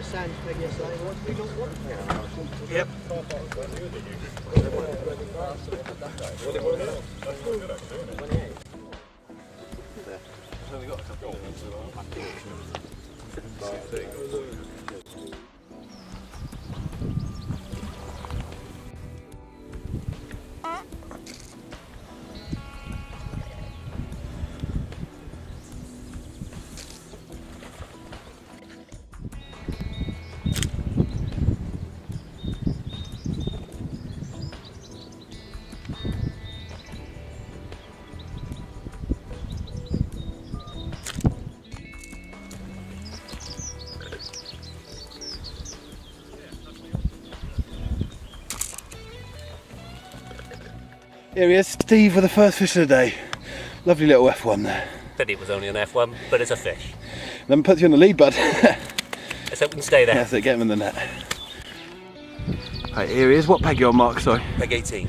sand peg yesterday. We got one. Yep. So we got a couple of Here he is, Steve with the first fish of the day. Lovely little F1 there. Said it was only an F1, but it's a fish. Then puts you on the lead, bud. Let's hope we can stay there. That's it, get him in the net. Right, here he is. What peg you on, Mark? Sorry. Peg 18.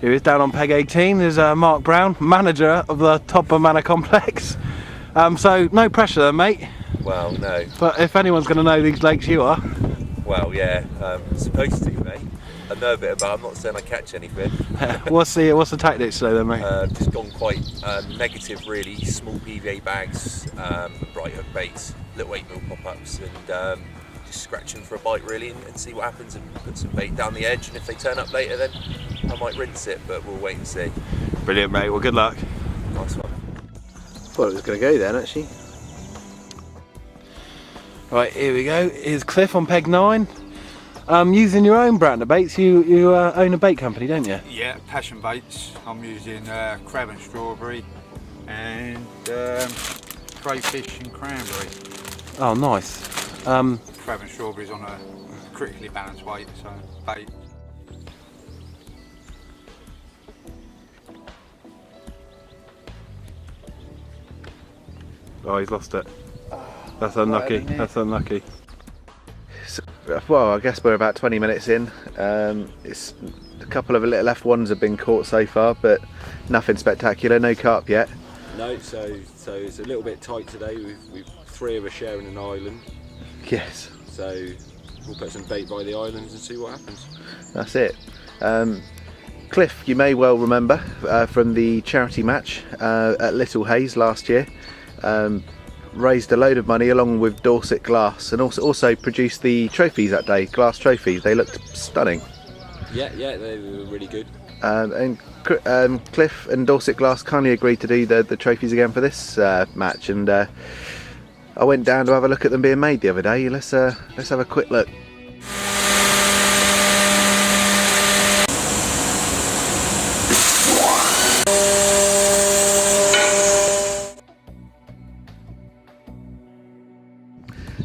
Here he is down on peg 18. There's Mark Brown, manager of the Todber Manor complex. So no pressure there, mate. Well, no. But if anyone's going to know these lakes, you are. Well, yeah, supposed to, mate. I know a bit about it. I'm not saying I catch anything. What's the tactics today then, mate? Just gone quite negative, really. Small PVA bags, bright hook baits, little 8mm pop-ups, and just scratching for a bite, really, and see what happens, and put some bait down the edge, and if they turn up later, then I might rinse it, but we'll wait and see. Brilliant, mate. Well, good luck. Nice one. Thought it was going to go then, actually. Right, here we go. Here's Cliff on peg 9. Using your own brand of baits, you own a bait company, don't you? Yeah, Passion Baits. I'm using crab and strawberry and crayfish and cranberry. Oh, nice. Crab and strawberry's on a critically balanced weight, so bait. Oh, he's lost it. That's unlucky. That's unlucky. Well, I guess we're about 20 minutes in. It's a couple of little F1s have been caught so far, but nothing spectacular. No carp yet. No, so it's a little bit tight today. We've 3 of us sharing an island. Yes. So we'll put some bait by the islands and see what happens. That's it. Cliff, you may well remember from the charity match at Little Hayes last year. Raised a load of money along with Dorset Glass, and also produced the trophies that day, glass trophies. They looked stunning. Yeah, they were really good. And Cliff and Dorset Glass kindly agreed to do the trophies again for this match, and I went down to have a look at them being made the other day. Let's have a quick look.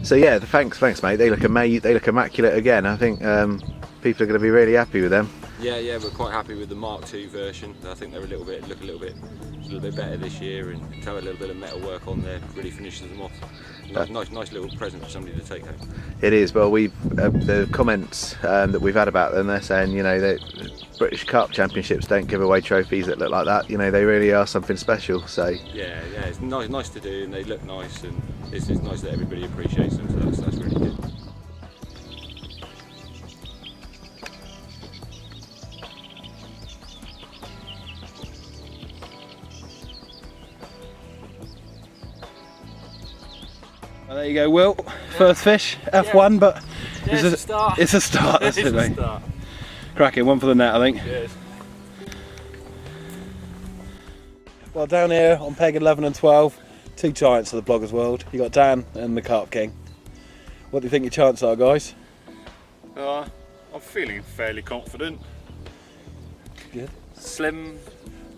So yeah, thanks mate. They look amazing. They look immaculate again. I think people are going to be really happy with them. Yeah, we're quite happy with the Mark II version. I think they're look a little bit better this year, and to have a little bit of metal work on there really finishes them off. Nice little present for somebody to take home. It is. Well, the comments that we've had about them, they're saying, you know, that British Carp Championships don't give away trophies that look like that. You know, they really are something special. So yeah, it's nice to do, and they look nice, and it's nice that everybody appreciates them. So that's really good. Well, there you go, Will. First fish, F1, but it's a start. It's a start, that's it, mate. Cracking, one for the net, I think. Yes. Well, down here on peg 11 and 12, 2 giants of the bloggers world. You got Dan and the Carp King. What do you think your chances are, guys? I'm feeling fairly confident. Good. Slim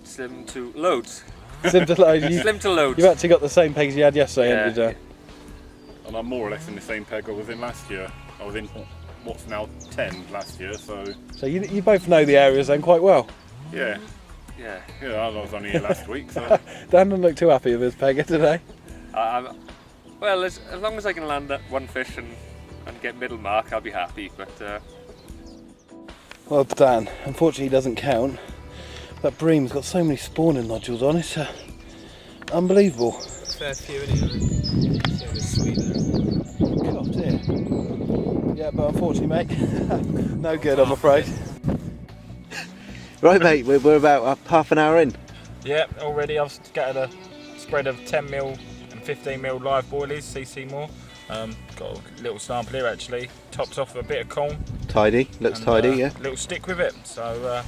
to loads. Slim to loads. Slim to loads. You've actually got the same pegs you had yesterday, Yeah. haven't you, Dan? And I'm more or less in the same peg I was in last year. I was in what's now 10 last year, so So you both know the areas then quite well. yeah. Yeah. Yeah, I was only here last week, so Dan doesn't look too happy with his pegger today. Well, as long as I can land that one fish and get middle mark, I'll be happy. But Well, Dan, unfortunately he doesn't count. That bream's got so many spawning nodules on it. Unbelievable. fair few in it. See how sweet there. God dear. Yeah, but unfortunately, mate, no good, I'm afraid. Right, mate, we're about half an hour in. Yeah, already I've scattered a spread of 10mm and 15mm live boilies, CC more. Got a little sample here actually. Tops off with a bit of corn. Tidy, looks and, tidy, yeah. Little stick with it. So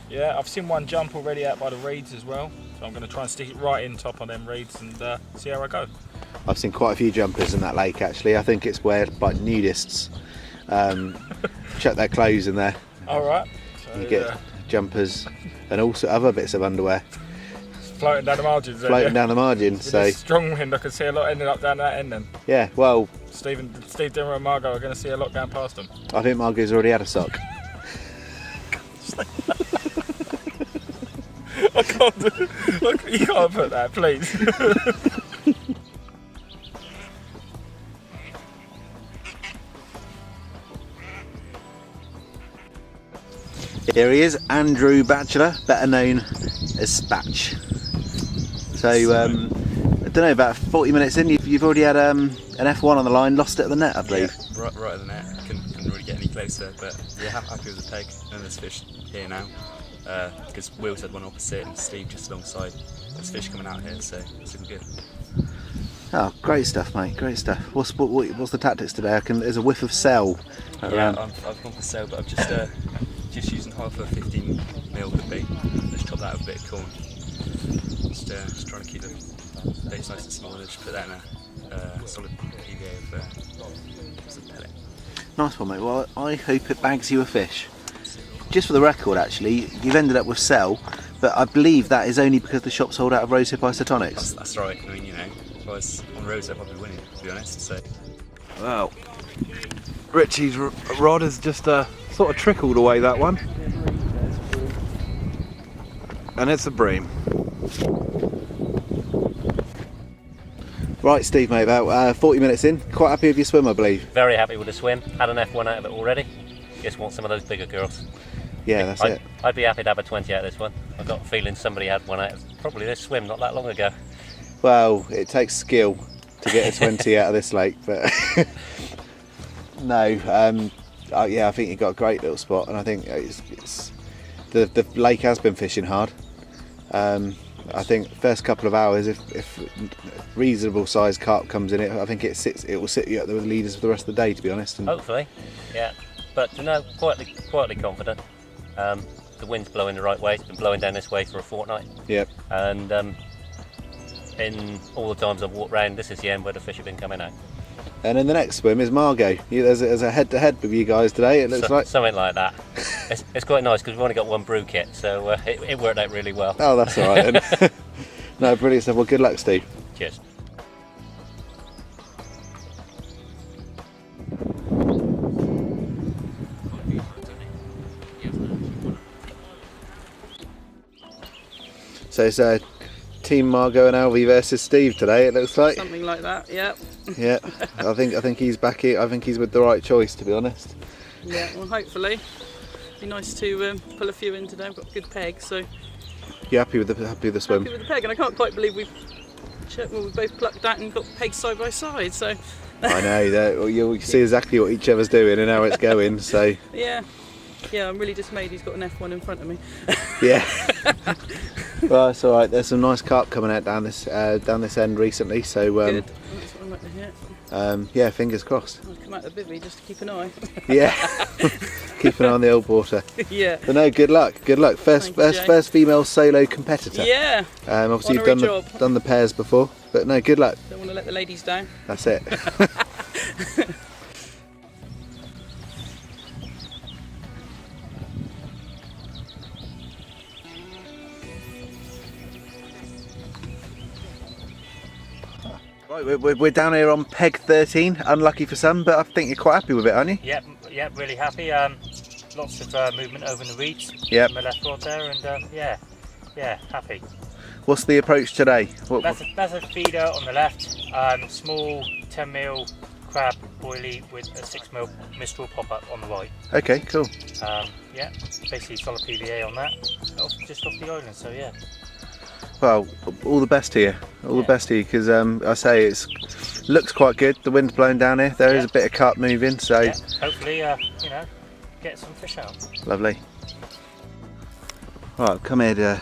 yeah, I've seen one jump already out by the reeds as well. So I'm going to try and stick it right in top on them reeds and see how I go. I've seen quite a few jumpers in that lake actually. I think it's where like nudists chuck their clothes in there. Alright. So, you get jumpers and also other bits of underwear. Floating down the margins there, Floating yeah? down the margin. With So this strong wind, I can see a lot ending up down that end then. yeah, well, Steve Dimmer and Margot are going to see a lot going past them. I think Margot's already had a sock. I can't do look, you can't put that, please. Here he is, Andrew Batchelor, better known as Spatch. So, I don't know, about 40 minutes in, you've already had an F1 on the line, lost it at the net, I believe. Yeah, right at the net. Couldn't really get any closer, but yeah, happy with the peg. And there's fish here now. Because Will's had one opposite and Steve just alongside. There's fish coming out here, so it's looking good. Oh, great stuff, mate, great stuff. What's the tactics today? There's a whiff of cell around. Yeah, I've gone for sale, but I'm just using half a 15mm of bait. Let's chop that with a bit of corn. Just trying to keep the baits nice and small. Just put that in a solid PVA of some pellet. Nice one, mate. Well, I hope it bags you a fish. Just for the record, actually, you've ended up with cell, but I believe that is only because the shop sold out of rosehip isotonics. That's right. I mean, you know, if I was on rosehip, I'd probably winning, to be honest. So. Well, Richie's rod has just sort of trickled away that one. And it's a bream. Right, Steve, mate, about 40 minutes in. Quite happy with your swim, I believe. Very happy with the swim. Had an F1 out of it already. Just want some of those bigger girls. Yeah, that's it. I'd be happy to have a 20 out of this one. I've got a feeling somebody had one out of probably this swim not that long ago. Well, it takes skill to get a 20 out of this lake, but no, yeah, I think you got a great little spot, and I think the lake has been fishing hard. I think first couple of hours, if reasonable sized carp comes in it, I think it will sit you at the leaders for the rest of the day, to be honest. And hopefully, yeah. But no, quietly confident. The wind's blowing the right way. It's been blowing down this way for a fortnight. Yep. And in all the times I've walked round, this is the end where the fish have been coming out. And in the next swim is Margot. There's a head-to-head with you guys today. It looks like something like that. It's quite nice because we've only got one brew kit, so it worked out really well. Oh, that's all right then. No, brilliant stuff. Well, good luck, Steve. Cheers. So it's Team Margot and Alvie versus Steve today. It looks like something like that. Yeah. Yeah. I think he's back here. I think he's with the right choice, to be honest. Yeah. Well, hopefully, be nice to pull a few in today. We've got a good peg, so. You happy with the swim? Happy with the peg, and I can't quite believe we've both plucked out and got pegs side by side. So. I know. You'll see exactly what each other's doing and how it's going. So. Yeah. Yeah, I'm really dismayed he's got an F1 in front of me. Yeah. Well, it's all right. There's some nice carp coming out down this end recently. So. Good. That's what I like to hear. Yeah, fingers crossed. I'll come out the bivvy just to keep an eye. Yeah. Keep an eye on the old water. Yeah. But no, good luck. Good luck. First female solo competitor. Yeah. Obviously you've done the pairs before, but no, good luck. Don't want to let the ladies down. That's it. Right, we're down here on peg 13. Unlucky for some, but I think you're quite happy with it, aren't you? Yep, really happy. Lots of movement over in the reeds. Yep. On the left rod there, and yeah, happy. What's the approach today? That's a feeder on the left. Small 10mm crab boilie with a 6mm mistral pop-up on the right. Okay, cool. Yeah, basically solid PVA on that. Just off the island, so yeah. Well, all the best to you. All the best to you, because I say it looks quite good. The wind's blowing down here. There is a bit of carp moving, so hopefully, you know, get some fish out. lovely. Right, come here to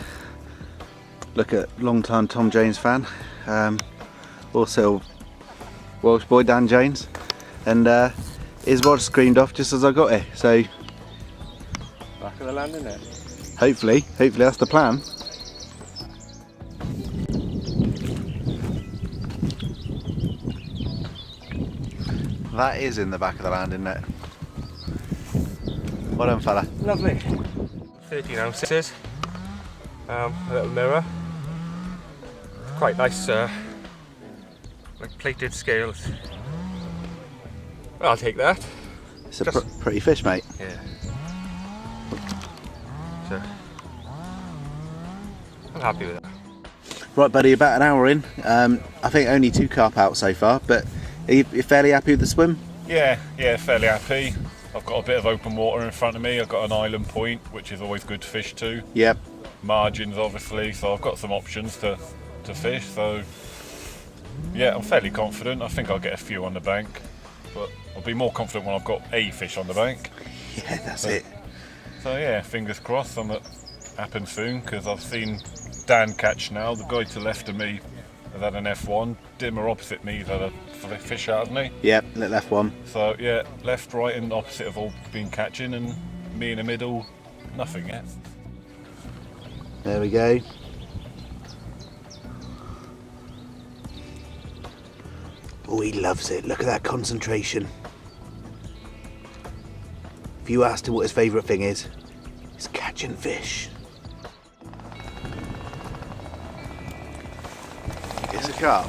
look at long-time Tom Jones fan, also Welsh boy Dan Jones, and his rod screamed off just as I got here. So Back of the land, isn't it? hopefully that's the plan. That is in the back of the land, isn't it? Well done, fella. Lovely. 13 ounces. A little mirror. Quite nice, like plated scales. I'll take that. It's a pretty fish, mate. Yeah. So, I'm happy with that. Right, buddy, about an hour in. I think only 2 carp out so far, but are you fairly happy with the swim? Yeah, fairly happy. I've got a bit of open water in front of me. I've got an island point, which is always good to fish to. Yep. Margins, obviously, so I've got some options to fish. So, yeah, I'm fairly confident. I think I'll get a few on the bank, but I'll be more confident when I've got a fish on the bank. Yeah, that's it. So, yeah, fingers crossed. Something happen soon, because I've seen Dan catch now. The guy to the left of me has had an F1. Dimmer opposite me has had a fish out, hasn't he? Yep, left one. So yeah, left, right and opposite have all been catching, and me in the middle, nothing yet. There we go. Oh, he loves it. Look at that concentration. If you asked him what his favourite thing is, it's catching fish. It's a carp.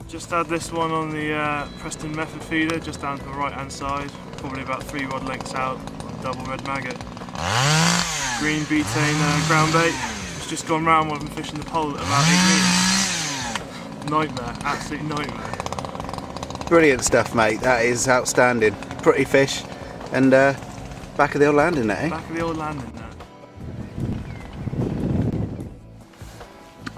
Just had this one on the Preston Method feeder, just down to the right hand side, probably about 3 rod lengths out on double red maggot. Green butane ground bait. It's just gone round while I've been fishing the pole at about 8 metres. Nightmare, absolute nightmare. Brilliant stuff, mate. That is outstanding. Pretty fish, and back of the old landing net, eh? Back of the old landing net.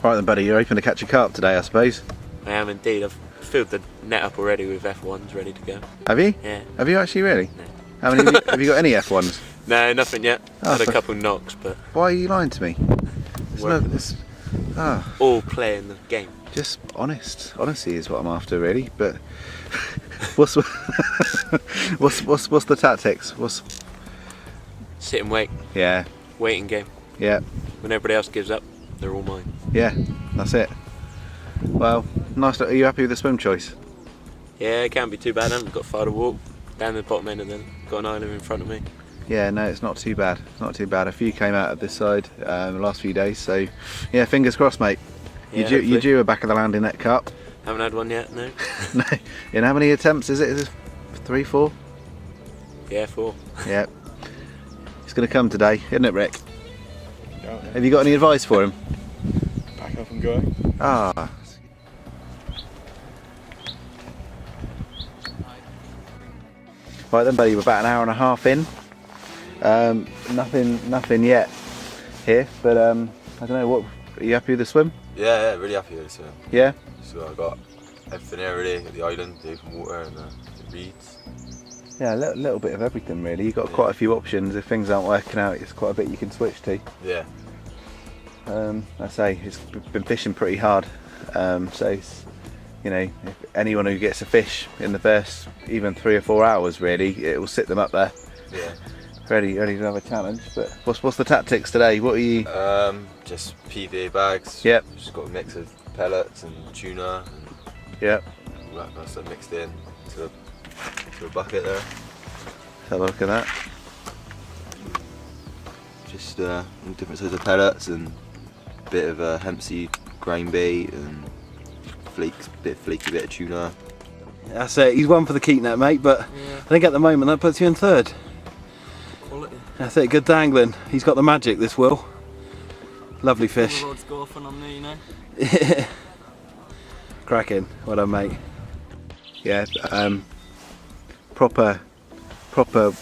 Right then, buddy, you're hoping to catch a carp today, I suppose. I am indeed. I've filled the net up already with F1s ready to go. Have you? Yeah. Have you actually really? No. How many have you got any F1s? No, nothing yet. Oh, Had a couple knocks, but why are you lying to me? all play in the game. Just honest. Honesty is what I'm after, really. But what's the tactics? Sit and wait. Yeah. Waiting game. Yeah. When everybody else gives up, they're all mine. Yeah, that's it. Well, nice. Are you happy with the swim choice? Yeah, it can't be too bad. I've got far to walk down the bottom end and then got an island in front of me. Yeah, no, it's not too bad. It's not too bad. A few came out of this side the last few days, so yeah, fingers crossed, mate. Yeah, you due a back of the landing net carp. Haven't had one yet, no. No. In how many attempts is it? Is it 3, 4? Yeah, 4. Yeah. It's going to come today, isn't it, Rick? Yeah. Have you got any advice for him? Back up and go. Ah. Right then, buddy, we're about an hour and a half in. Nothing yet here, but I don't know. What are you happy with the swim? Yeah, really happy with the swim. Yeah. So I got everything here ready at the island, the open water and the reeds. Yeah, a little bit of everything really. You've got quite a few options. If things aren't working out, it's quite a bit you can switch to. Yeah. I say it's been fishing pretty hard, so it's, you know, if anyone who gets a fish in the first even 3 or 4 hours, really, it will sit them up there. Yeah. Ready to have a challenge. But what's the tactics today? What are you? Just PVA bags. Yep. Just got a mix of pellets and tuna. And yep. All that kind of stuff mixed in to a bucket there. Let's have a look at that. Just different sorts of pellets and a bit of hemp seed grain bait and bit flaky bit of tuna. That's it. He's one for the keep net, mate. But yeah. I think at the moment that puts you in third. Quality. That's it. Good dangling. He's got the magic. This Will. Lovely fish. The rod's go off on me, you know. Yeah. Cracking. Well done, mate. Yeah. Proper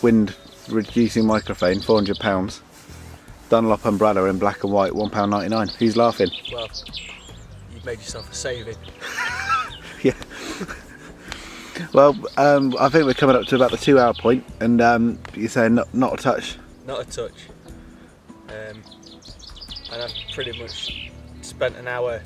wind reducing microphone, £400. Dunlop umbrella in black and white, £1.99. Who's laughing? Well, you've made yourself a saving. Yeah. Well, I think we're coming up to about the 2 hour point, and you're saying not a touch. Not a touch. And I've pretty much spent an hour,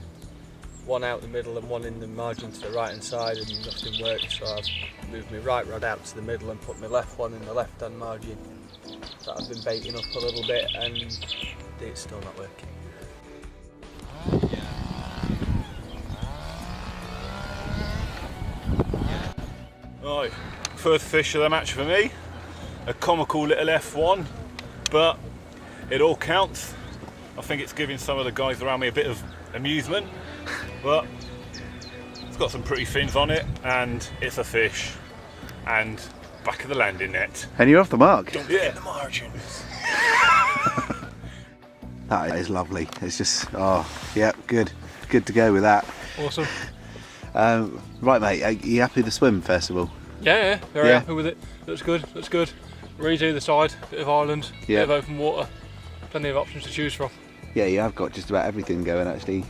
one out the middle and one in the margin to the right hand side, and nothing worked, so I've moved my right rod out to the middle and put my left one in the left hand margin that I've been baiting up a little bit, and it's still not working. Right, first fish of the match for me. A comical little F1, but it all counts. I think it's giving some of the guys around me a bit of amusement, but it's got some pretty fins on it, and it's a fish, and back of the landing net. And you're off the mark. Don't forget the margins. That is lovely. It's just, oh, yeah, good to go with that. Awesome. Right, mate, are you happy with the swim, first of all? Yeah, very happy with it. Looks good. Reeds either side, bit of island, bit of open water, plenty of options to choose from. Yeah, you have got just about everything going, actually.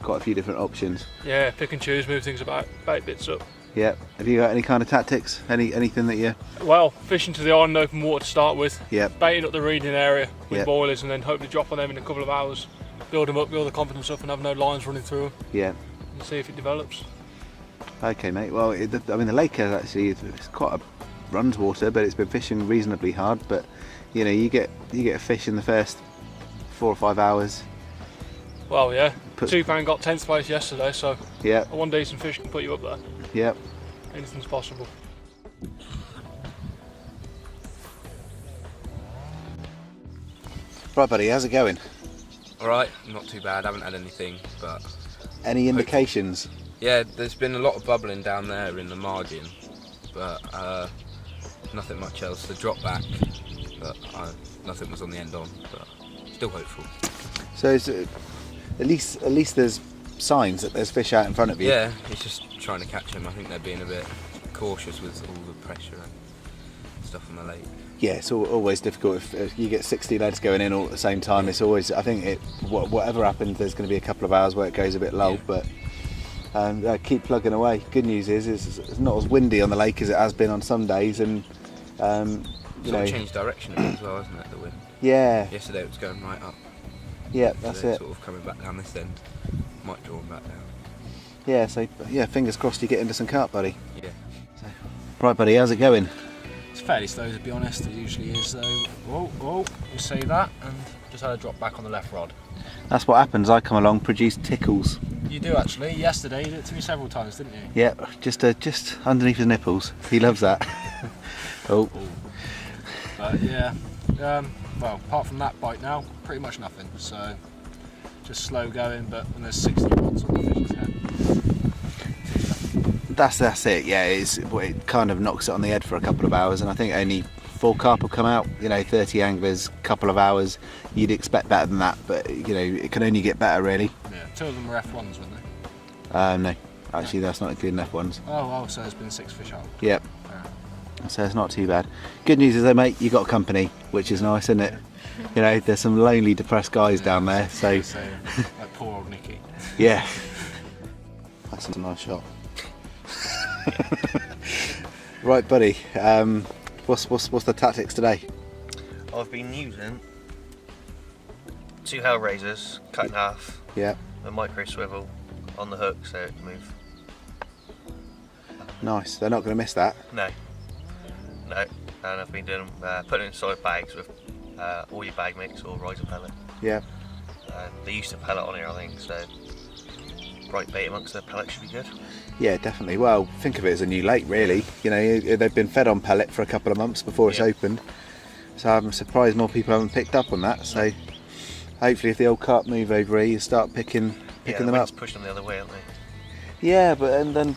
Quite a few different options. Yeah, pick and choose, move things about, bait bits up. Yeah. Have you got any kind of tactics? Anything that you? Well, fishing to the island open water to start with. Yeah. Baiting up the reeding area with Yep. boilers, and then hopefully drop on them in a couple of hours. Build them up, build the confidence up, and have no lines running through them. Yeah. And see if it develops. Okay, mate. Well, I mean, the lake is actually it's quite a runs water, but it's been fishing reasonably hard. But you know, you get a fish in the first 4 or 5 hours. Well, yeah. £2 got 10th place yesterday, so yeah, one decent fish can put you up there. Yep. Anything's possible. Right, buddy. How's it going? Alright, not too bad. I haven't had anything, but Any indications? yeah, there's been a lot of bubbling down there in the margin, but nothing much else. The drop back, but nothing was on the end on, but still hopeful. So at least there's signs that there's fish out in front of you. Yeah, it's just trying to catch them. I think they're being a bit cautious with all the pressure and stuff on the lake. Yeah, it's always difficult if you get 60 leads going in all at the same time. It's always, I think, whatever happens, there's going to be a couple of hours where it goes a bit low, but keep plugging away. Good news is it's not as windy on the lake as it has been on some days, and you know, Changed direction a bit as well, hasn't it, the wind? Yeah. Yesterday it was going right up. Yeah, that's Today it. Sort of coming back down this end. Might draw them back down. Yeah, so yeah, fingers crossed you get into some carp, buddy. Yeah. Right, buddy, how's it going? It's fairly slow, to be honest. It usually is, though. Whoa, you see that? And just had a drop back on the left rod. That's what happens. I come along, produce tickles. You do actually. Yesterday you did it to me several times, didn't you? Yeah, just underneath his nipples. He loves that. Oh. But yeah, well, apart from that bite now, pretty much nothing. So just slow going, but when there's 60 rods on the fish's head. That's it. Yeah, it kind of knocks it on the head for a couple of hours, and I think only 4 carp will come out. You know, 30 anglers, couple of hours. You'd expect better than that, but you know, it can only get better, really. Yeah, 2 of them were F1s, weren't they? No, actually, that's not including F1s. Oh, so there's been 6 fish out. Yep. So it's not too bad. Good news is though, mate, you got company, which is nice, isn't it? You know, there's some lonely, depressed guys down there, so Like poor old Nicky. yeah. That's a nice shot. Right, buddy. What's the tactics today? I've been using 2 Hellraisers cut in half. Yeah. A micro swivel on the hook so it can move. Nice. They're not going to miss that. No. And I've been doing putting it inside bags with all your bag mix or riser pellet. Yeah. They used to pellet on here, I think, so bright bait amongst the pellet should be good. Yeah, definitely. Well, think of it as a new lake, really. You know, they've been fed on pellet for a couple of months before it's opened, so I'm surprised more people haven't picked up on that. So hopefully, if the old carp move over here, you start picking them up. Push them the other way, aren't they? Yeah, but and then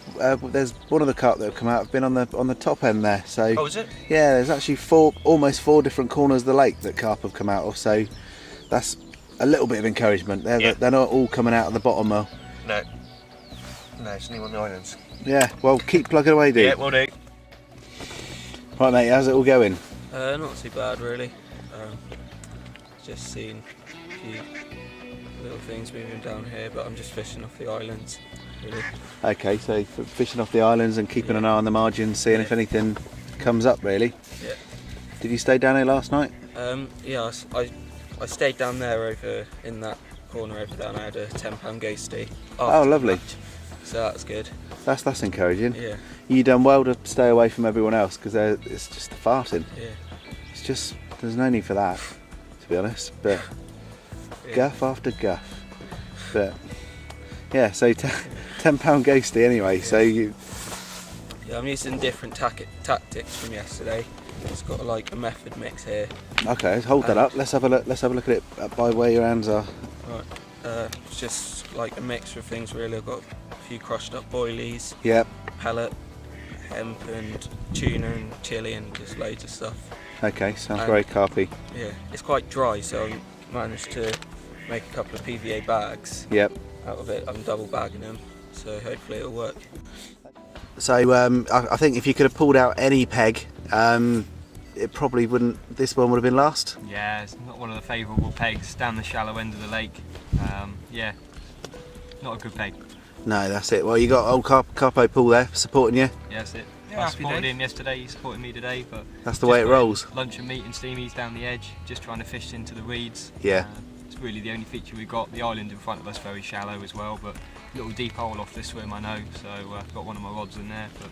there's one of the carp that have come out have been on the top end there. So oh, is it? Yeah, there's actually almost four different corners of the lake that carp have come out of. So that's a little bit of encouragement. They're not all coming out of the bottom though. No, it's only on the islands. Yeah, well, keep plugging away, dude. Yeah, will do. Right, mate, how's it all going? Not too bad, really. just seen a few little things moving down here, but I'm just fishing off the islands, really. Okay, so fishing off the islands and keeping an eye on the margins, seeing if anything comes up, really. Yeah. Did you stay down here last night? Yeah, I stayed down there over in that corner over there, and I had a £10 ghostie. Oh, lovely. So that's good. That's encouraging. Yeah. You done well to stay away from everyone else because it's just the farting. Yeah. It's just there's no need for that, to be honest. But guff after guff. But yeah, so £10 ghostie anyway. Yeah. So you. Yeah, I'm using different tactics from yesterday. It's got like a method mix here. Okay, let's hold that up. Let's have a look. Let's have a look at it by where your hands are. Right. It's just like a mixture of things really. I've got a few crushed up boilies. Yep. Pellet, hemp and tuna and chili and just loads of stuff. Okay, sounds very carpy. Yeah, it's quite dry, so I managed to make a couple of PVA bags. Yep. Out of it, I'm double bagging them, so hopefully it'll work. So I think if you could have pulled out any peg, it probably wouldn't. This one would have been last. Yeah, it's not one of the favourable pegs down the shallow end of the lake. Yeah, not a good peg. No, that's it. Well, you got old Carpo Pool there supporting you. Yeah, that's it. Yeah, I supported him yesterday, he supported me today, but that's the way it rolls. Lunch and meat and steamies down the edge, just trying to fish into the reeds. Yeah. It's really the only feature we've got. The island in front of us very shallow as well, but a little deep hole off this swim I know, so I've got one of my rods in there. But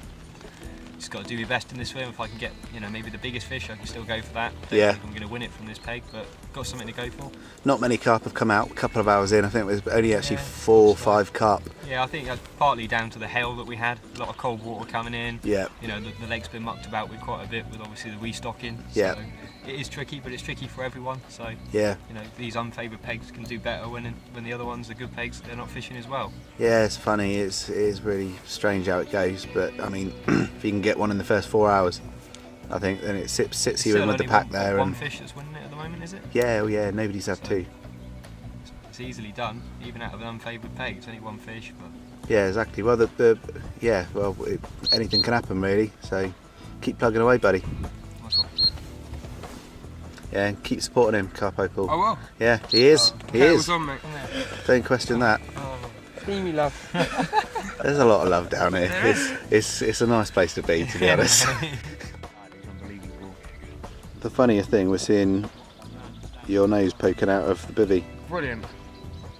just got to do my best in this swim. If I can get, maybe the biggest fish, I can still go for that. Don't think I'm going to win it from this peg, but got something to go for. Not many carp have come out. A couple of hours in, I think there's only actually 4 or 5 carp. Yeah, I think that's partly down to the hail that we had. A lot of cold water coming in. Yeah. The lake's been mucked about with quite a bit with obviously the restocking. Yeah. So it is tricky, but it's tricky for everyone. So yeah. These unfavoured pegs can do better when the other ones, the good pegs, they're not fishing as well. Yeah, it's funny. It is really strange how it goes. But I mean, if you can get one in the first 4 hours, I think then it sits you in with the pack there. One fish that's winning it at the moment, is it? Yeah, nobody's had 2. It's easily done, even out of an unfavoured peg. It's only one fish, but. Yeah, exactly. Well, anything can happen really. So keep plugging away, buddy. Nice one. Yeah, and keep supporting him, Carpo Pool. I will. Yeah, he is. He is. On, mate. Don't question that. Creamy love. There's a lot of love down here. It's a nice place to be be honest. The funniest thing, we're seeing your nose poking out of the bivvy. Brilliant.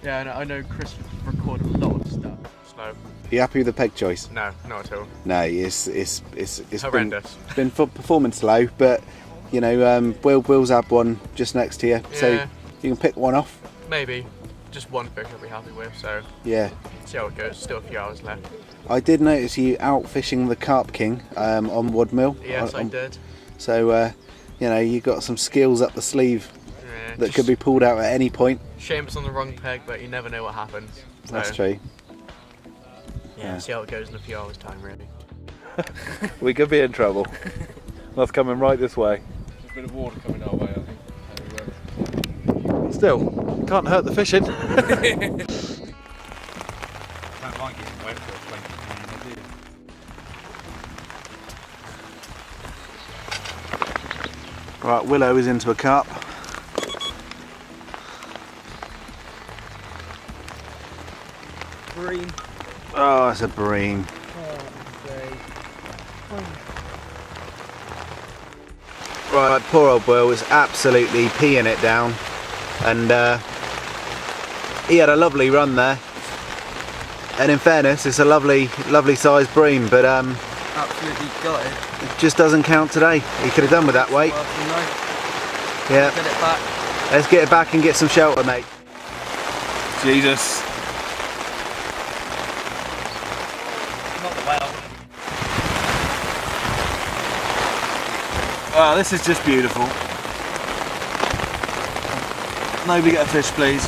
Yeah, I know Chris recorded a lot of stuff. So. Are you happy with the peg choice? No, not at all. No, it's horrendous. Been performing slow, but Will's had one just next to you, so you can pick one off. Maybe. Just one fish I'll be happy with, so yeah. See how it goes. Still a few hours left. I did notice you out fishing the Carp King on Wadmill. Yes, I did. So you got some skills up the sleeve that could be pulled out at any point. Shame it's on the wrong peg, but you never know what happens. So, that's true. Yeah, see how it goes in a few hours' time, really. We could be in trouble. That's coming right this way. There's a bit of water coming our way, I think. Still, can't hurt the fishing. Don't like getting wet for 20 minutes. Right, Willow is into a carp. Bream. Oh, it's a bream. Right, poor old Will was absolutely peeing it down, and he had a lovely run there. And in fairness, it's a lovely sized bream, but absolutely got it. It just doesn't count today. He could have done with that weight. Yeah. Get it back. Let's get it back and get some shelter, mate. Jesus. Not well. Oh, this is just beautiful. Nobody get a fish, please.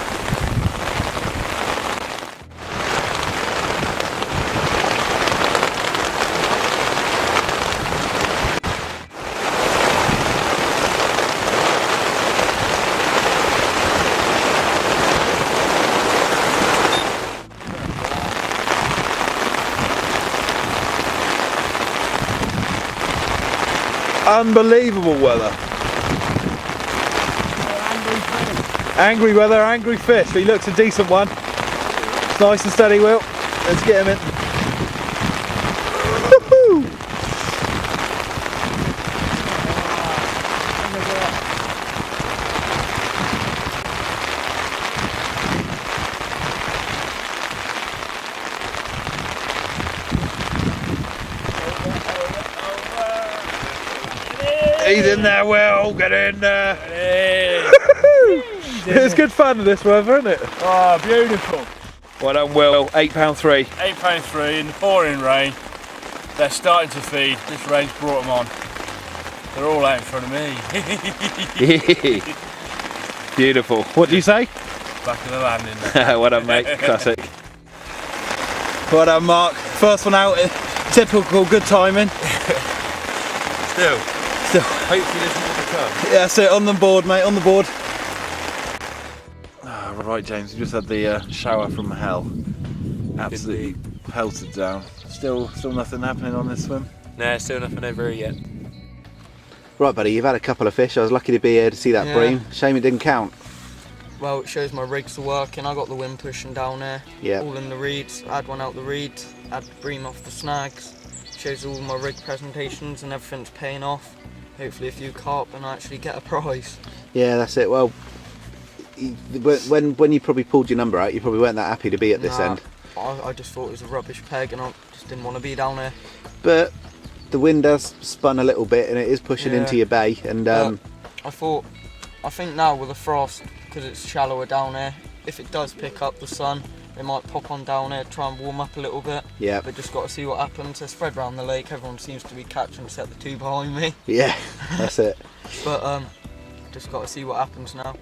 Unbelievable weather. Angry weather, angry fish, but he looks a decent one. It's nice and steady, Will. Let's get him in. Woohoo! He's in there, Will. Get in there. It's good fun this weather, isn't it? Oh, beautiful. Well done, Will. £8.3. £8.3 in the pouring rain. They're starting to feed. This rain's brought them on. They're all out in front of me. Beautiful. What do you say? Back of the landing. Well done, mate. Classic. Well done, Mark. First one out. Typical good timing. Still. Hopefully there's more to come. Yeah, that's it. On the board, mate. On the board. Right, James. We just had the shower from hell. Absolutely pelted down. Still nothing happening on this swim. No, still nothing over here yet. Right, buddy. You've had a couple of fish. I was lucky to be here to see that bream. Shame it didn't count. Well, it shows my rigs are working. I got the wind pushing down there. Yeah. All in the reeds. I had one out the reeds. Had the bream off the snags. Shows all my rig presentations and everything's paying off. Hopefully a few carp and I actually get a prize. Yeah, that's it. Well, when you probably pulled your number out, you probably weren't that happy to be at this end. I just thought it was a rubbish peg and I just didn't want to be down there. But the wind has spun a little bit and it is pushing into your bay. And I think now with the frost, because it's shallower down there, if it does pick up the sun, they might pop on down there, try and warm up a little bit. Yeah. But just got to see what happens. They're spread around the lake. Everyone seems to be catching except the two behind me. Yeah, that's it. But just got to see what happens now.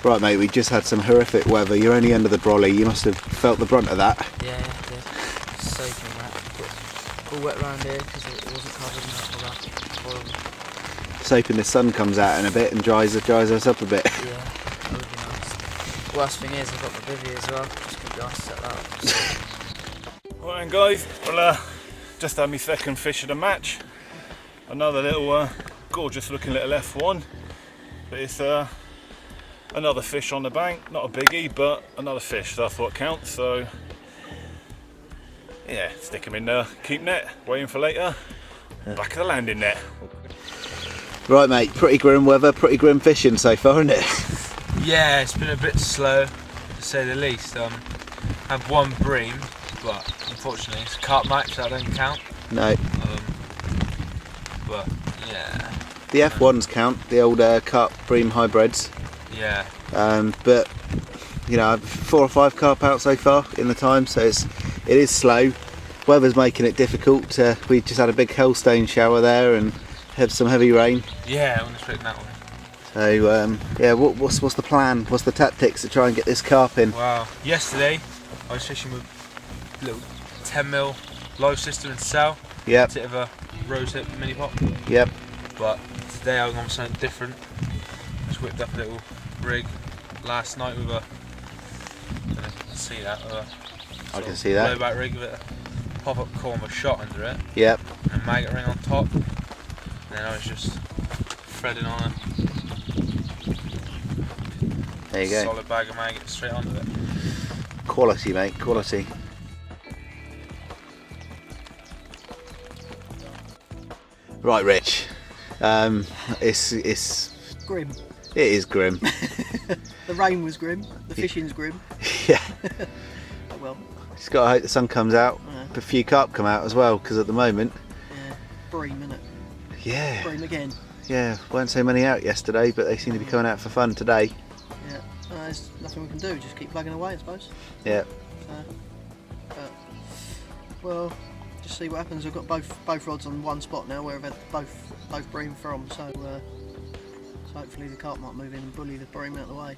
Right, mate, we just had some horrific weather. You're only under the brolly. You must have felt the brunt of that. Yeah, I did. Soaking wet. But all wet around here because it wasn't covered in that. Horrible. Just hoping the sun comes out in a bit and dries us up a bit. Yeah, that would be nice. Worst thing is I've got my bivvy as well. Just gonna be nice to set that up. Right then, guys, well, just had my second fish of the match. Another little gorgeous looking little F1, but it's another fish on the bank, not a biggie, but another fish, that's what counts. So yeah, stick them in the keep net, waiting for later. Back of the landing net. Right, mate, pretty grim weather, pretty grim fishing so far, isn't it? Yeah, it's been a bit slow, to say the least. Had one bream, but unfortunately it's a carp match, that doesn't count. No. But yeah. The F1s count, the old carp bream hybrids. Yeah. But you know, 4 or 5 carp out so far in the time, so it is slow. Weather's making it difficult. We just had a big hailstone shower there and had some heavy rain. Yeah, I want to straighten that one. So yeah, what's the plan? What's the tactics to try and get this carp in? Wow. Yesterday I was fishing with a little 10mm live system and cell. Yep. Bit of a rose hip mini pop. Yep. But today I was on something different. Just whipped up a little rig last night with a, I don't know if you can see that, I can see that. Blowback rig with a pop-up core with a shot under it. Yep. And a maggot ring on top. And then I was just threading on a there you go. solid bag of maggots straight onto it. Quality, mate, quality. Right, Rich. It's grim. It is grim. The rain was grim. The fishing's grim. Yeah. Oh well. Just got to hope the sun comes out. Yeah. A few carp come out as well, because at the moment. Yeah. Bream, innit? Yeah. Bream again. Yeah. Weren't so many out yesterday, but they seem to be coming out for fun today. Yeah. There's nothing we can do. Just keep plugging away, I suppose. Yeah. But well, just see what happens. I've got both rods on one spot now, where I've had both bream from. So hopefully the carp might move in and bully the bream out of the way.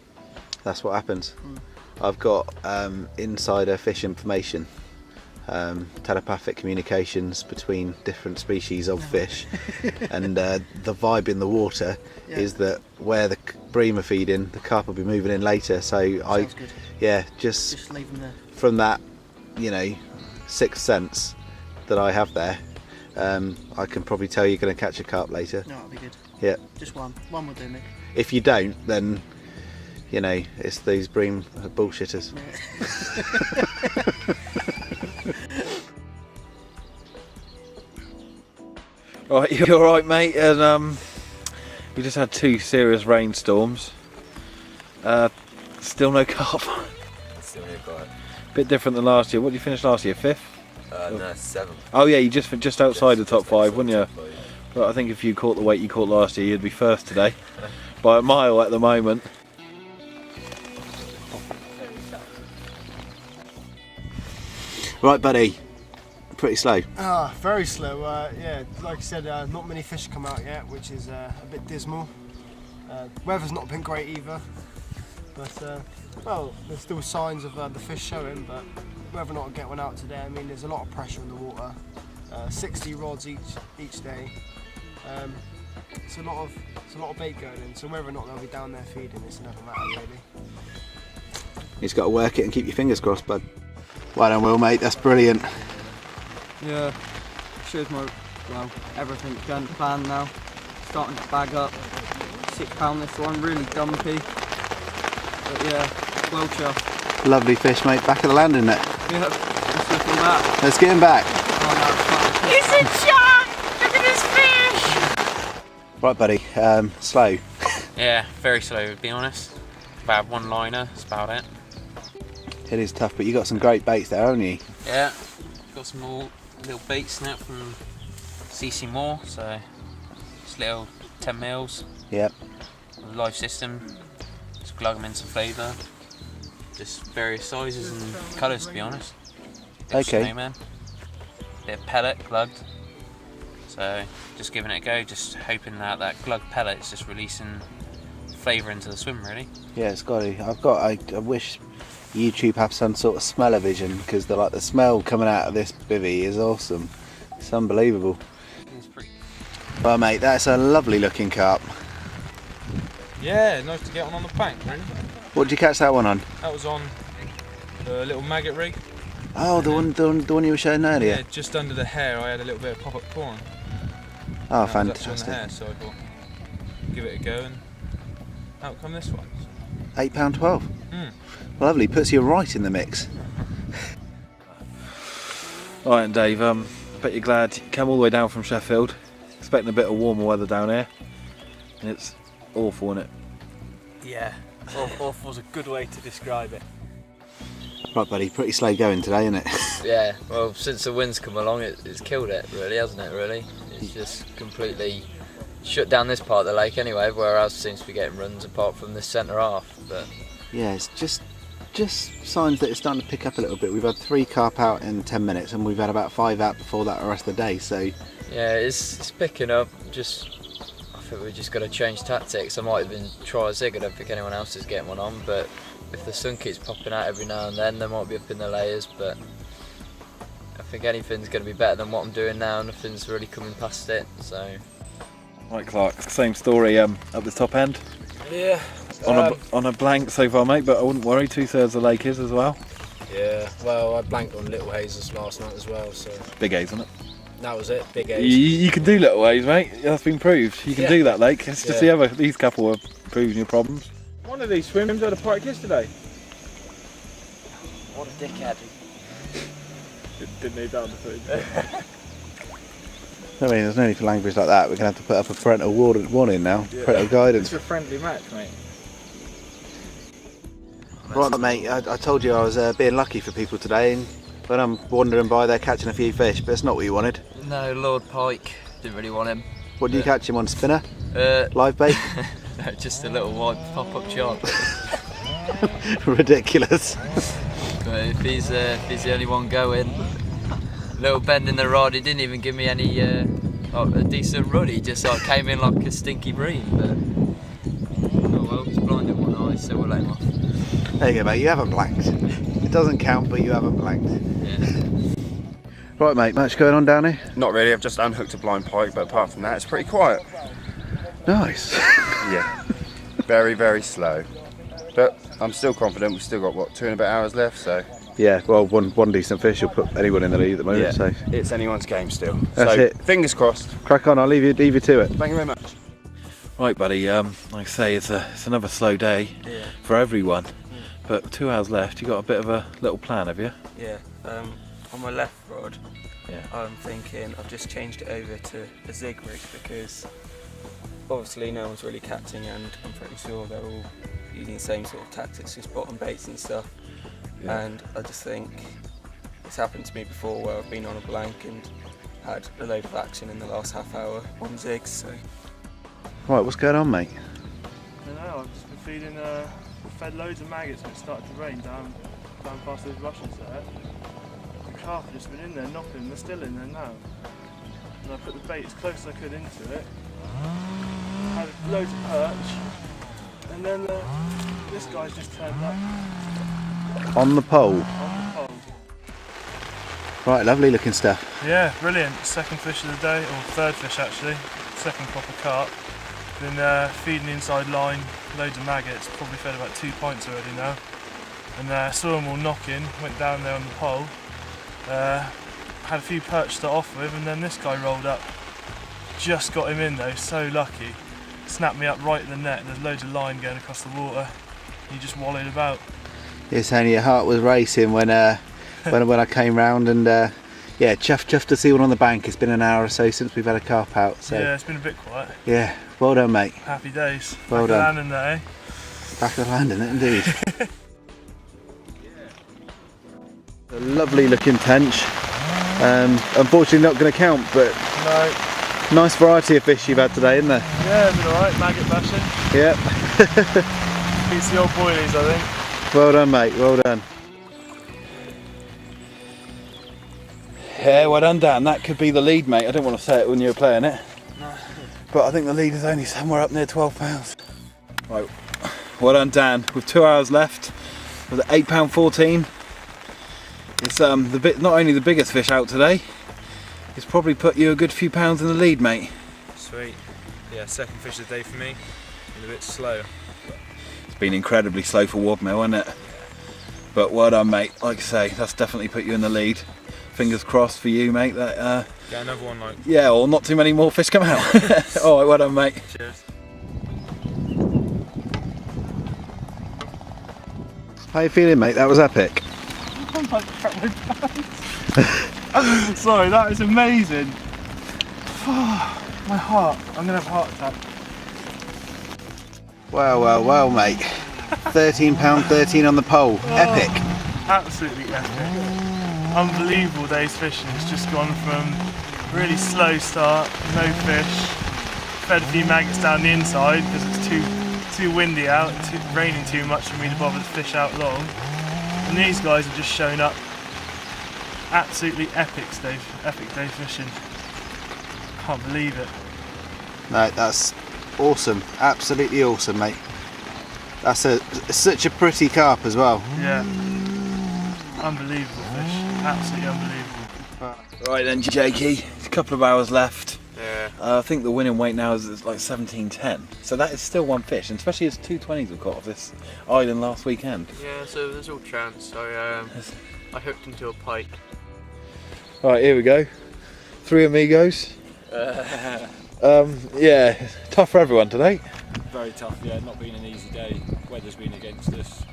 That's what happens. I've got insider fish information, telepathic communications between different species of fish, and the vibe in the water is that where the bream are feeding, the carp will be moving in later. So Sounds good. Yeah, just leave them there. From that, you know, sixth sense that I have there, I can probably tell you're going to catch a carp later. No, that'll be good. Yeah. Just one. One will do me. If you don't, then you know, it's these bream bullshitters. Right, you're alright, mate, and we just had 2 serious rainstorms. Still no carp. Still no carp. Bit different than last year. What did you finish last year? 5th? No, 7th. Oh yeah, you just outside the top 5, wouldn't you? But I think if you caught the weight you caught last year, you'd be first today. By a mile at the moment. Right, buddy. Pretty slow. Very slow. Yeah, like I said, not many fish come out yet, which is a bit dismal. Weather's not been great either, but well, there's still signs of the fish showing. But whether or not I get one out today, I mean, there's a lot of pressure in the water. 60 rods each day. It's a lot of bait going in. So whether or not they'll be down there feeding, it's another matter really. You just got to work it and keep your fingers crossed, bud. Well done, Will, mate. That's brilliant. Yeah, shows my, well, everything's going to plan now. Starting to bag up. £6 this one, really dumpy. But yeah, well chuffed. Lovely fish, mate. Back at the landing net. Yeah, let's look him back. Let's get him back. It's a shark! Look at this fish! Right, buddy. Slow. Yeah, very slow to be honest. About 1 liner, that's about it. It is tough, but you got some great baits there, haven't you? Yeah, got some more little baits now from CC Moore, so just little 10 mils. Yep. Live system, just glug them in some flavour. Just various sizes and colours to be honest. Bit of Okay. Snowman, bit of pellet, glugged. So just giving it a go, just hoping that that glug pellet is just releasing flavour into the swim really. Yeah, it's got to. I wish YouTube have some sort of smell-o-vision, because the smell coming out of this bivvy is awesome. It's unbelievable. It's pretty. Well, mate, that's a lovely looking carp. Yeah, nice to get one on the bank, really. What did you catch that one on? That was on the little maggot rig. Oh, the one you were showing earlier. Yeah, just under the hair I had a little bit of pop-up prawn. Oh, And that was actually on fantastic. the hair, so I thought, give it a go, and out come this one. £8.12. Mm. Lovely, puts you right in the mix. Right, and Dave, I bet you're glad you came all the way down from Sheffield, expecting a bit of warmer weather down here, and it's awful, isn't it? Yeah, awful's a good way to describe it. Right, buddy, pretty slow going today, isn't it? Yeah, well, since the wind's come along, it's killed it, really, hasn't it? Really, it's just completely shut down this part of the lake anyway. Everywhere else seems to be getting runs, apart from this centre half. But Yeah, it's just signs that it's starting to pick up a little bit. We've had 3 carp out in 10 minutes, and we've had about 5 out before that the rest of the day. So yeah, it's picking up. I think we've just got to change tactics. I might even try a zig. I don't think anyone else is getting one on, but if the sun keeps popping out every now and then, they might be up in the layers. But I think anything's going to be better than what I'm doing now. Nothing's really coming past it. So. Right, Clark, same story up the top end. Yeah. On a blank so far, mate, but I wouldn't worry, 2/3 of the lake is as well. Yeah, well, I blanked on Little Hazes last night as well, so. Big A's, isn't it? That was it, Big A's. You can do little A's, mate, that's been proved. You can Yeah. do that lake, it's just Yeah. these couple are proving your problems. One of these swims had a pike yesterday. What a dickhead. Didn't need that on the footage. I mean, there's no need for language like that. We're going to have to put up a parental warning now, parental guidance. It's a friendly match, mate. Right, mate, I told you I was being lucky for people today, and when I'm wandering by, they're catching a few fish, but it's not what you wanted. No, Lord Pike. Didn't really want him. What did you catch him on? Spinner? Uh, Live bait? No, just a little white pop-up chart. Ridiculous. But if he's the only one going, little bend in the rod. He didn't even give me any a decent run. He just came in like a stinky bream. But oh well, he's blind in one eye, so we'll let him off. There you go, mate, you haven't blanked. It doesn't count, but you haven't blanked. Yeah. Right, mate, much going on down here? Not really, I've just unhooked a blind pike, but apart from that, it's pretty quiet. Nice. Yeah, very, very slow. But I'm still confident, we've still got, what, 2 and a bit hours left, so. Yeah, well, one decent fish will put anyone in the lead at the moment, Yeah, so. it's anyone's game still. That's so, it. Fingers crossed. Crack on, I'll leave you to it. Thank you very much. Right, buddy. Like I say, it's another slow day for everyone. But 2 hours left. You got a bit of a little plan, have you? Yeah. On my left rod, Yeah. I'm thinking I've just changed it over to a zig rig because obviously no one's really catching, and I'm pretty sure they're all using the same sort of tactics, just bottom baits and stuff. Yeah. And I just think it's happened to me before where I've been on a blank and had a load of action in the last half hour on zigs. So. Right, what's going on, mate? I don't know, I've just been feeding, fed loads of maggots when it started to rain down past those rushes there. The carp have just been in there knocking, they're still in there now. And I put the bait as close as I could into it. Had loads of perch, and then this guy's just turned up. On the pole. On the pole. Right, lovely looking stuff. Yeah, brilliant. Second fish of the day, or third fish actually. Second proper carp. Been feeding the inside line, loads of maggots, probably fed about 2 pints already now. And saw them all knocking, went down there on the pole. Had a few perch to start off with, and then this guy rolled up. Just got him in though, so lucky. Snapped me up right at the net, there's loads of line going across the water. He just wallowed about. You're saying your heart was racing when when I came round, and yeah, chuffed to see one on the bank. It's been an hour or so since we've had a carp out. So Yeah, it's been a bit quiet. yeah, well done, mate. Happy days. Well Back done. of landing there, eh? Back of the land, isn't it, indeed? A lovely looking tench. Unfortunately not going to count, but No. nice variety of fish you've had today, isn't there? Yeah, it's been alright, maggot bashing. Yep. Beats the old boilies, I think. Well done, mate, well done. Yeah, well done, Dan. That could be the lead, mate. I don't want to say it when you were playing it. No. But I think the lead is only somewhere up near 12 pounds. Right, well done, Dan. With 2 hours left, with £8.14. It's not only the biggest fish out today, it's probably put you a good few pounds in the lead, mate. Sweet. Yeah, second fish of the day for me. Been a bit slow. It's been incredibly slow for Wadmill, hasn't it? But well done, mate. Like I say, that's definitely put you in the lead. Fingers crossed for you, mate. That Get another one, like. yeah, or not too many more fish come out. All right, well done, mate. Cheers. How you feeling, mate? That was epic. Sorry, that is amazing. My heart, I'm going to have a heart attack. Well, mate. £13.13 on the pole. Epic. Absolutely epic. Unbelievable day's fishing. It's just gone from really slow start, no fish, fed a few maggots down the inside because it's too windy out, raining too much for me to bother to fish out long. And these guys have just shown up. Absolutely epic day fishing. Can't believe it. No, that's awesome. Absolutely awesome, mate. That's such a pretty carp as well. Yeah. Unbelievable fish. Absolutely unbelievable. Right then, Jakey, a couple of hours left. Yeah. I think the winning weight now is like 17.10. So that is still one fish, and especially as 220s we've got off this island last weekend. Yeah, so there's all chance. I hooked into a pike. Right, here we go. 3 amigos. Yeah, tough for everyone today. Very tough, yeah, not been an easy day. Weather's been against us. I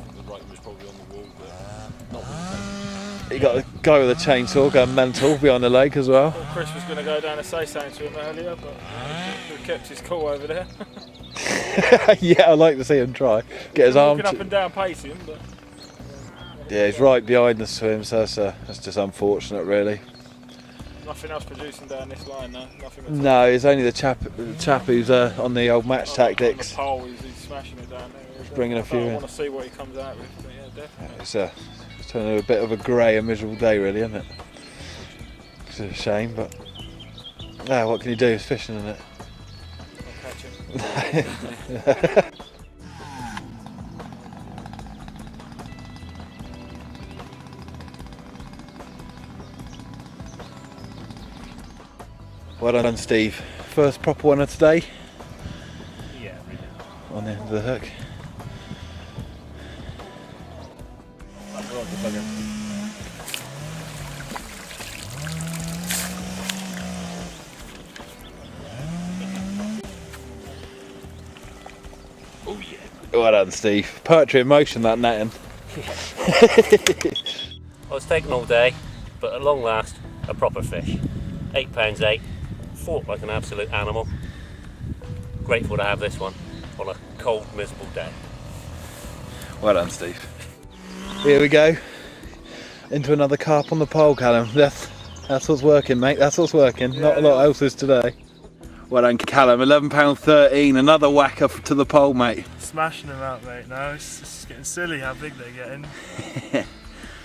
think the writing was probably on the wall, but not been. You got a guy with a chainsaw going mental behind the lake as well. Well, Chris was going to go down and say something to him earlier, but he kept his cool over there. Yeah, I'd like to see him try. Get his arm. Walking up and down pacing, but Yeah, he's right behind the swim, so that's just unfortunate, really. nothing else producing down this line now. Nothing at all. No, it's only the chap who's on the old match tactics. On the pole, he's smashing it down there. He's bringing a few in. I want to see what he comes out with, but yeah, definitely. It's turned into a bit of a grey and miserable day, really, isn't it? It's a shame, but what can you do? It's fishing, isn't it? I'll catch him. Well done, Steve. First proper one of today. Yeah, really. On the end of the hook. Well done, Steve. Poetry in motion, that netting. I was taken all day, but at long last, a proper fish. £8.8, fought like an absolute animal. Grateful to have this one on a cold, miserable day. Well done, Steve. Here we go. Into another carp on the pole, Callum. That's what's working, mate. That's what's working. Yeah, Not a lot else is today. Well done, Callum. £11.13. Another whacker to the pole, mate. Smashing them out, mate. Now it's just getting silly how big they're getting.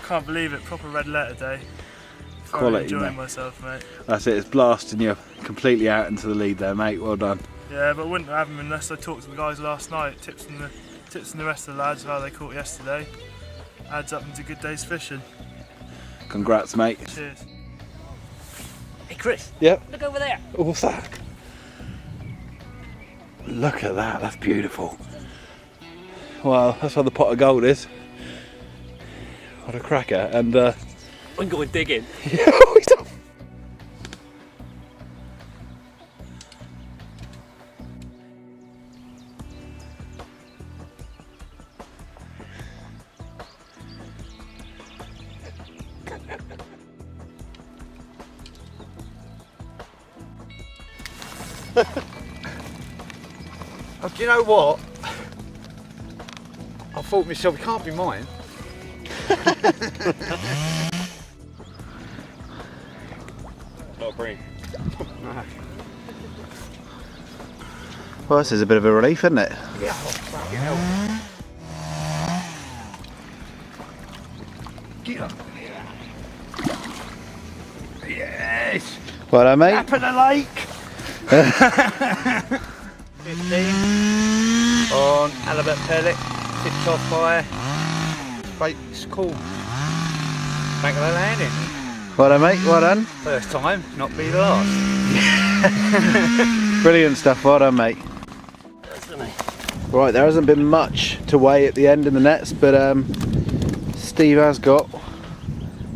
Can't believe it. Proper red letter day. Quality, enjoying mate. myself, mate. That's it. It's blasting you completely out into the lead there, mate. Well done. Yeah, but I wouldn't have them unless I talked to the guys last night. Tips from the rest of the lads how they caught yesterday. Adds up into a good day's fishing. Congrats, mate. Cheers. Hey Chris, Yep. look over there. What's that? Look at that. That's beautiful. Well, that's where the pot of gold is. What a cracker. And I'm going digging. Oh, do you know what? I thought myself, it can't be mine. Not green. Well, this is a bit of a relief, isn't it? Yeah, fucking hell. Get up. Yes! Well done, mate. Up in the lake! 15 on halibut pellet, tipped off by bait's cool. Back of the landing. Well done, mate. Well done. First time, not be the last. Brilliant stuff. Well done, mate. Right, there hasn't been much to weigh at the end in the nets, but Steve has got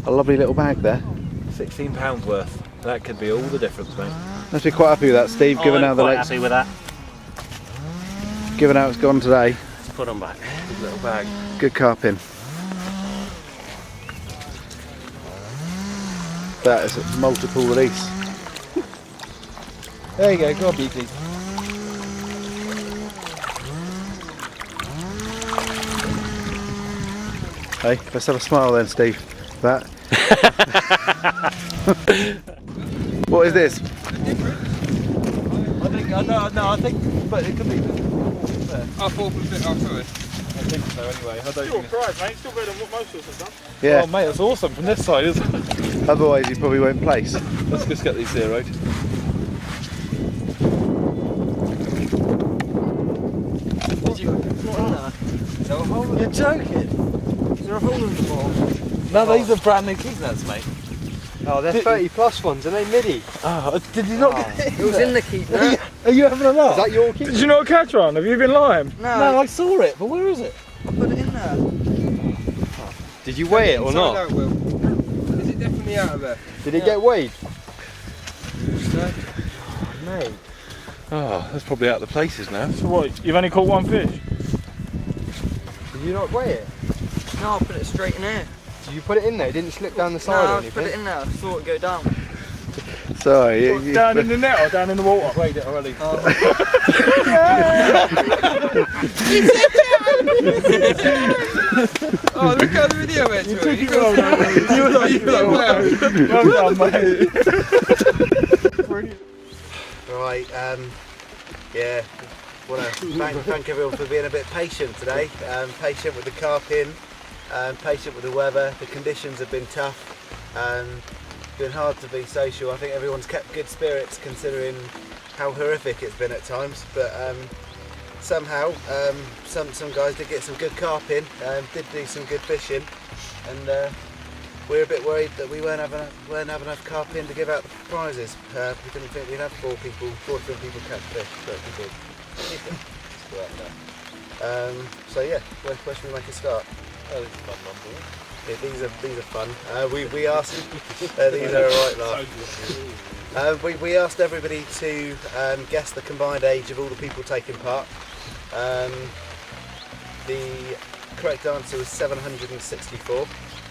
a lovely little bag there. £16 worth. That could be all the difference, mate. Must be quite happy with that, Steve, given how the quite lake's happy with that. given how it's gone today. Let's put them back. Good little bag. Good carping. That is a multiple release. There you go, go on, BT. Hey, let's have a smile then, Steve. That. What is this? I think, but it could be. I thought a bit afterwards. I think so anyway. I don't Still a prize, mate. Still better than what most of us have done. Yeah. Oh mate, that's awesome from this side, isn't it? Otherwise, you probably won't place. Let's just get these zeroed. You're joking? Is there a hole in the ball? No, these are brand new king nets, mate. Oh, they're 30 plus ones, and they midi. Oh, did you not get It was in the keep net. Are you having a laugh? Is that your keep? Did you not catch one? Have you been lying? No, I saw it, but where is it? I put it in there. Did you weigh it or not? Out, Will. Is it definitely out of there? Did it get weighed? Mate. Oh, that's probably out of the places now. So what, you've only caught one fish? Did you not weigh it? No, I put it straight in there. Did you put it in there? It didn't slip down the side No, or I anything? put it in there. I saw it go down. Sorry. Down in the net or down in the water? I've weighed it already. Oh, look at the video, mate. You took it well, mate. You were like, well done, mate. Brilliant. Right, yeah, want to thank everyone for being a bit patient today. Patient with the carping, patient with the weather. The conditions have been tough. It's been hard to be social. I think everyone's kept good spirits considering how horrific it's been at times. But somehow, some guys did get some good carping, did do some good fishing, and we're a bit worried that we weren't having enough carping to give out the prizes. We didn't think we'd have 4 people catch fish, but we did. So yeah, where should we make a start? Oh, this is fun number. Yeah, these are fun. We asked. These are alright, laugh. We asked everybody to guess the combined age of all the people taking part. The correct answer was 764,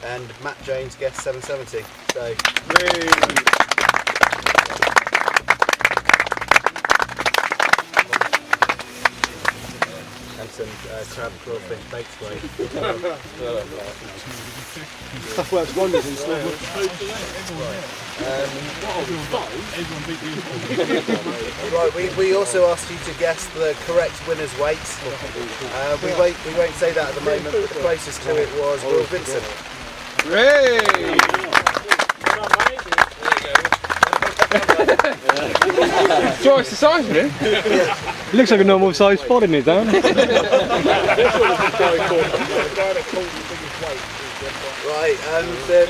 and Matt Jones guessed 770. So, and some crab crawfish baked way. Stuff works wonders in slow. Right, we also asked you to guess the correct winner's weight. We won't say that at the moment, but the closest to it was Will Vincent. Twice the size of it. It looks like a normal size spot in it, don't it? Right,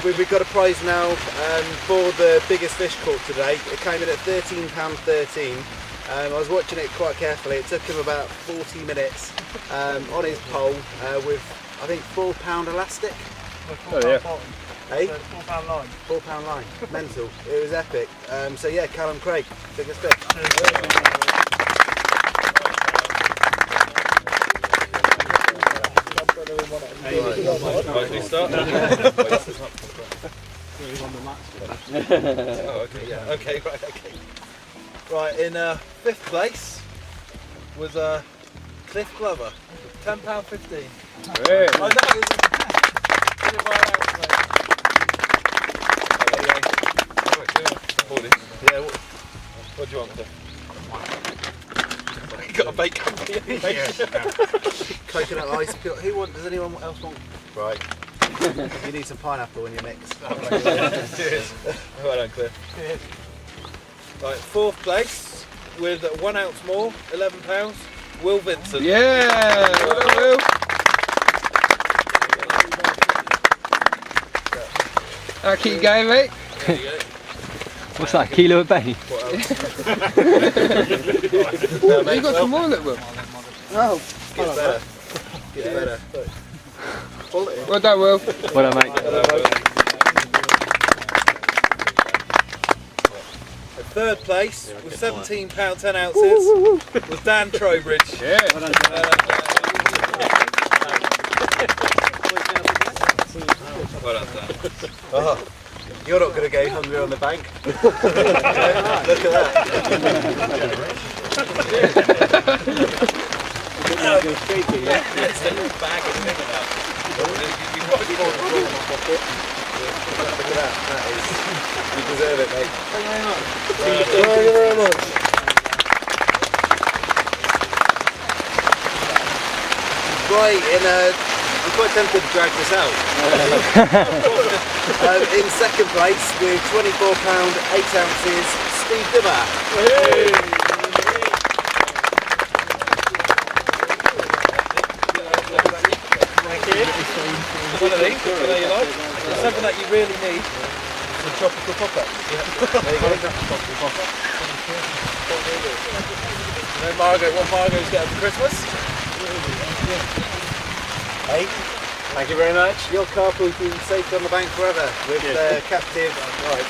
we've got a prize now for the biggest fish caught today. It came in at £13.13. I was watching it quite carefully. It took him about 40 minutes on his pole with, I think, £4 elastic. Oh yeah. Hey? £4 line. £4 line. Mental. It was epic. So yeah, Callum Craig, biggest fish. Okay, right, okay. Right, in 5th place was Cliff Glover, £10.15. Hey. I know, yeah, what do you want, Cliff? You got a bake company. Coconut ice peel. Does anyone else want? Right. You need some pineapple in your mix. Cheers. Well done, Cliff. Cheers. Right, 4th place with 1 ounce more, £11. Will Vincent. Yeah. Well done, Will. I'll keep going, mate. There you go. What's that, a kilo of bait? What else? You got some more, look, Will. No. Gets better. Gets better. Quality. Well done, Will. Well done, mate. In 3rd place with £17 10 ounces was Dan Trowbridge. Yeah. Well done, Dan. Oh, you're not going to go hungry on the bank. Look at that. Look at that. That is, you deserve it, mate. Thank you very much. Thank you very much. Right, I'm quite tempted to drag this out. In 2nd place with £24 8 ounces, Steve Dimmer. Thank you. One of these, what you like? Something that you really need is a tropical pop-up. There you go. Tropical pop-up. What Margot's getting for Christmas? Hey, thank you very much. Your carp will be safe on the bank forever with captive. Right.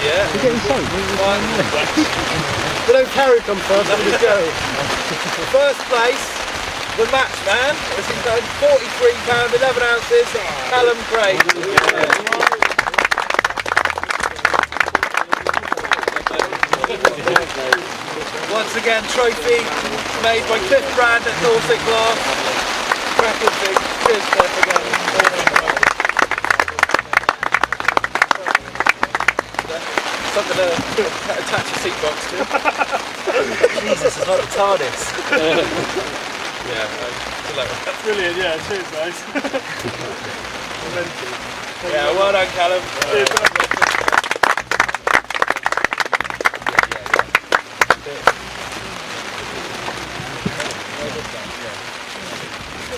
Yeah. You're getting soaked. They don't carry come first, they just go. 1st place, the match man, as he's done £43 11 ounces, Callum Craig. Once again, trophy made by Cliff Brand at Dorset Glass. Cracking thing. Cheers, Cliff, again. Something to attach a seat box to. Jesus, it's like the TARDIS. Yeah, That's brilliant, yeah, cheers guys. Yeah, well done, Callum.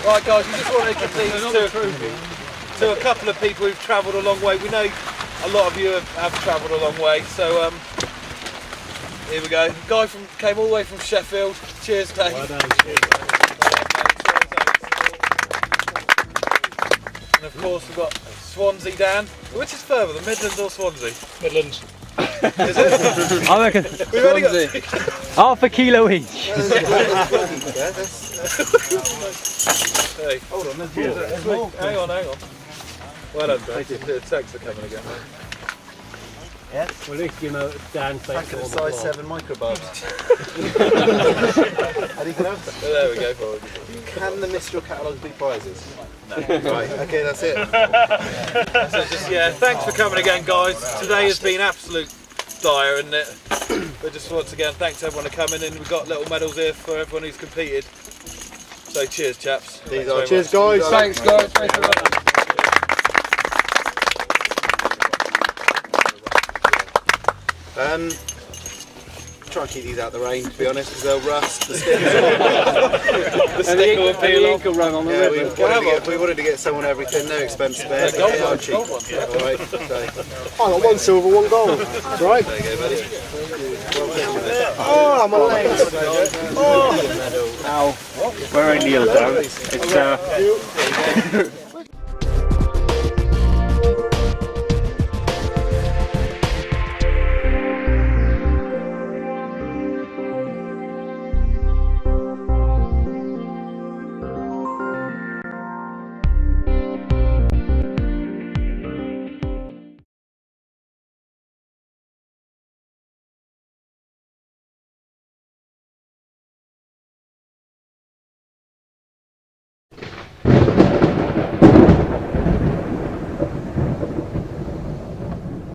Right guys, we just want to give these to a couple of people who've travelled a long way. We know a lot of you have travelled a long way, so here we go. Guy came all the way from Sheffield. Cheers, Dave. Well done. And of course we've got Swansea Dan. Which is further, the Midlands or Swansea? Midlands. I reckon We've only got half a kilo each. Hey, hold on, there's more. Hang on. Well done, Dan. The texts are coming again, mate. Yeah? Well, at least you know Dan Back at the size 7 microbarbs. Anything else? There we go, forward. Can the Mistral catalogue be prizes? No. Right, okay, that's it. So just, yeah, thanks for coming again, guys. Today has been absolute dire, isn't it? But just once again, thanks everyone for coming in. We've got little medals here for everyone who's competed. So cheers, chaps. Cheers, guys. Thanks, guys. Thanks a lot. Try and keep these out of the rain, to be honest, because they'll rust. The stick will And the peel ink will run on the river. We wanted to get someone everything, no expense spared. They are cheap. All right, so. I got 1 silver, 1 gold. That's right. There you go, buddy. Oh, my legs. Oh. We're only down. It's